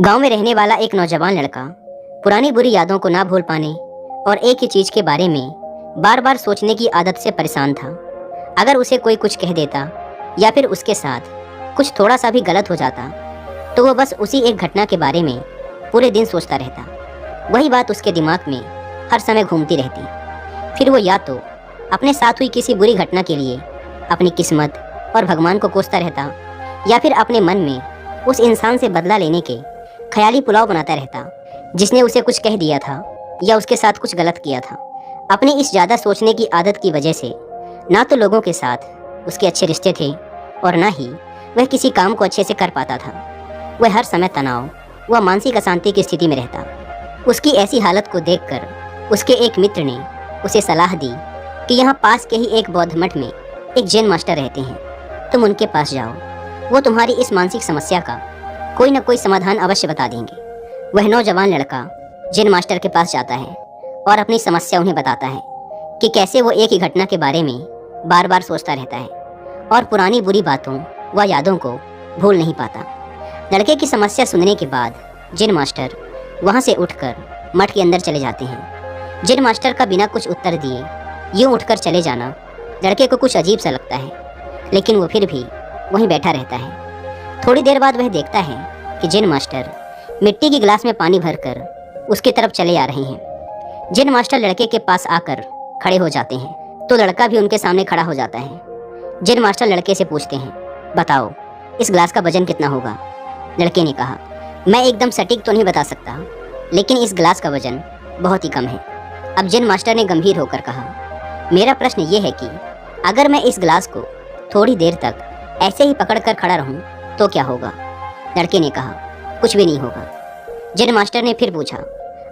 गांव में रहने वाला एक नौजवान लड़का पुरानी बुरी यादों को ना भूल पाने और एक ही चीज के बारे में बार बार सोचने की आदत से परेशान था। अगर उसे कोई कुछ कह देता या फिर उसके साथ कुछ थोड़ा सा भी गलत हो जाता तो वो बस उसी एक घटना के बारे में पूरे दिन सोचता रहता। वही बात उसके दिमाग में हर समय घूमती रहती। फिर वो या तो अपने साथ हुई किसी बुरी घटना के लिए अपनी किस्मत और भगवान को कोसता रहता या फिर अपने मन में उस इंसान से बदला लेने के ख्याली पुलाव बनाता रहता जिसने उसे कुछ कह दिया था या उसके साथ कुछ गलत किया था। अपनी इस ज़्यादा सोचने की आदत की वजह से ना तो लोगों के साथ उसके अच्छे रिश्ते थे और ना ही वह किसी काम को अच्छे से कर पाता था। वह हर समय तनाव व मानसिक अशांति की स्थिति में रहता। उसकी ऐसी हालत को देखकर उसके एक मित्र ने उसे सलाह दी कि यहाँ पास के ही एक बौद्ध मठ में एक जैन मास्टर रहते हैं, तुम उनके पास जाओ, वो तुम्हारी इस मानसिक समस्या का कोई न कोई समाधान अवश्य बता देंगे। वह नौजवान लड़का जैन मास्टर के पास जाता है और अपनी समस्या उन्हें बताता है कि कैसे वो एक ही घटना के बारे में बार बार सोचता रहता है और पुरानी बुरी बातों व यादों को भूल नहीं पाता। लड़के की समस्या सुनने के बाद जैन मास्टर वहाँ से उठकर मठ के अंदर चले जाते हैं। जैन मास्टर का बिना कुछ उत्तर दिए यूँ उठकर चले जाना लड़के को कुछ अजीब सा लगता है, लेकिन वो फिर भी वहीं बैठा रहता है। थोड़ी देर बाद वह देखता है कि जैन मास्टर मिट्टी की गिलास में पानी भरकर उसकी तरफ चले आ रहे हैं। जैन मास्टर लड़के के पास आकर खड़े हो जाते हैं तो लड़का भी उनके सामने खड़ा हो जाता है। जैन मास्टर लड़के से पूछते हैं, बताओ इस गिलास का वजन कितना होगा? लड़के ने कहा, मैं एकदम सटीक तो नहीं बता सकता, लेकिन इस गिलास का वजन बहुत ही कम है। अब जैन मास्टर ने गंभीर होकर कहा, मेरा प्रश्न ये है कि अगर मैं इस गिलास को थोड़ी देर तक ऐसे ही पकड़कर खड़ा रहूं तो क्या होगा? लड़के ने कहा, कुछ भी नहीं होगा। जैन मास्टर ने फिर पूछा,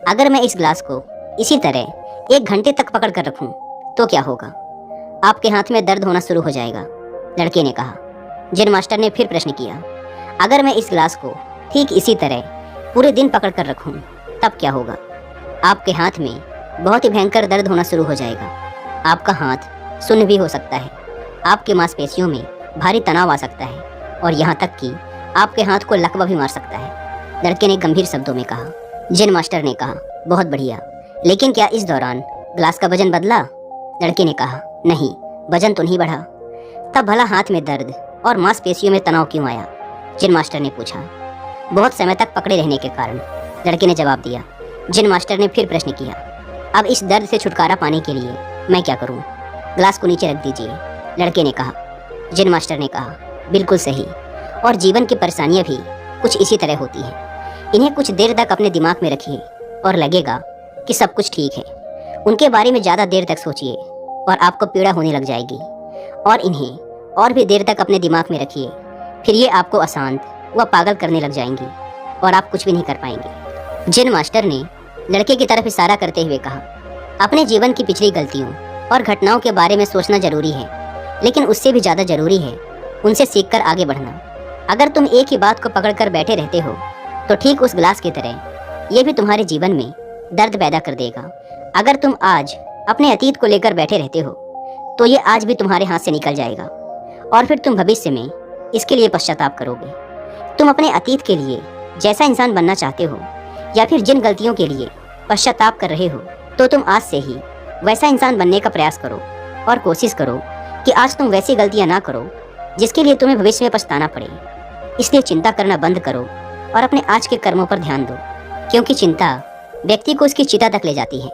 अगर मैं इस गिलास को इसी तरह 1 घंटे तक पकड़ कर रखूं तो क्या होगा? आपके हाथ में दर्द होना शुरू हो जाएगा। लड़के ने कहा। जैन मास्टर ने फिर प्रश्न किया, अगर मैं इस गिलास को ठीक इसी तरह पूरे दिन पकड़ कर रखूं तब क्या होगा? आपके हाथ में बहुत ही भयंकर दर्द होना शुरू हो जाएगा। आपका हाथ सुन्न भी हो सकता है, आपके मांसपेशियों में भारी तनाव आ सकता है और यहाँ तक कि आपके हाथ को लकवा भी मार सकता है। लड़के ने गंभीर शब्दों में कहा। जैन मास्टर ने कहा, बहुत बढ़िया, लेकिन क्या इस दौरान ग्लास का वजन बदला? लड़के ने कहा, नहीं, वजन तो नहीं बढ़ा। तब भला हाथ में दर्द और मांसपेशियों में तनाव क्यों आया? जैन मास्टर ने पूछा। बहुत समय तक पकड़े रहने के कारण, लड़के ने जवाब दिया। जैन मास्टर ने फिर प्रश्न किया, अब इस दर्द से छुटकारा पाने के लिए मैं क्या करूं? ग्लास को नीचे रख दीजिए। लड़के ने कहा। जैन मास्टर ने कहा, बिल्कुल सही, और जीवन की परेशानियां भी कुछ इसी तरह होती हैं। इन्हें कुछ देर तक अपने दिमाग में रखिए और लगेगा कि सब कुछ ठीक है। उनके बारे में ज़्यादा देर तक सोचिए और आपको पीड़ा होने लग जाएगी, और इन्हें और भी देर तक अपने दिमाग में रखिए, फिर ये आपको अशांत व पागल करने लग जाएंगी और आप कुछ भी नहीं कर पाएंगे। जैन मास्टर ने लड़के की तरफ इशारा करते हुए कहा, अपने जीवन की पिछली गलतियों और घटनाओं के बारे में सोचना जरूरी है, लेकिन उससे भी ज़्यादा जरूरी है उनसे सीखकर आगे बढ़ना। अगर तुम एक ही बात को पकड़कर बैठे रहते हो तो ठीक उस गिलास की तरह ये भी तुम्हारे जीवन में दर्द पैदा कर देगा। अगर तुम आज अपने अतीत को लेकर बैठे रहते हो तो ये आज भी तुम्हारे हाथ से निकल जाएगा और फिर तुम भविष्य में इसके लिए पश्चाताप करोगे। तुम अपने अतीत के लिए जैसा इंसान बनना चाहते हो या फिर जिन गलतियों के लिए पश्चाताप कर रहे हो तो तुम आज से ही वैसा इंसान बनने का प्रयास करो और कोशिश करो कि आज तुम वैसी गलतियां ना करो जिसके लिए तुम्हें भविष्य में पछताना पड़े। इसलिए चिंता करना बंद करो और अपने आज के कर्मों पर ध्यान दो, क्योंकि चिंता व्यक्ति को उसकी चिता तक ले जाती है।